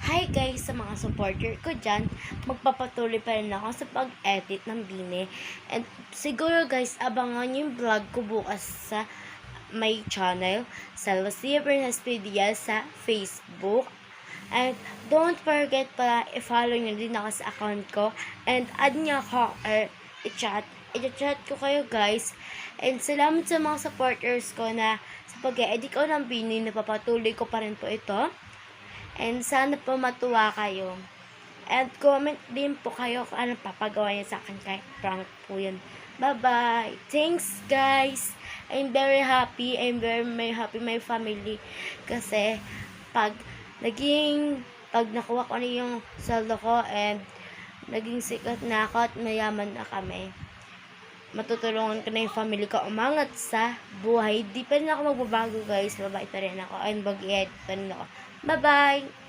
Hi guys sa mga supporter ko dyan. Magpapatuloy pa rin ako sa pag-edit ng Bine. And siguro guys, abangan nyo yung vlog ko bukas sa my channel, sa Lucia Bernaspedia sa Facebook. And don't forget pala, i-follow nyo din ako sa account ko. And add nyo ako or i-chat ko kayo guys. And salamat sa mga supporters ko na sa pag-edit ko ng Bine, napapatuloy ko pa rin po ito. And sana po matuwa kayo. And comment din po kayo kung anong papagawa niya sa akin, kahit prank po yun. Bye-bye. Thanks guys. I'm very happy. I'm very happy my family. Kasi pag nakuha ko na yung saldo ko and naging sikat na ako at mayaman na kami, matutulungan ko na yung family ko umangat sa buhay. Di pa rin ako magbabago guys. Mabait pa rin ako and mag-edit pa rin ako. Bye-bye!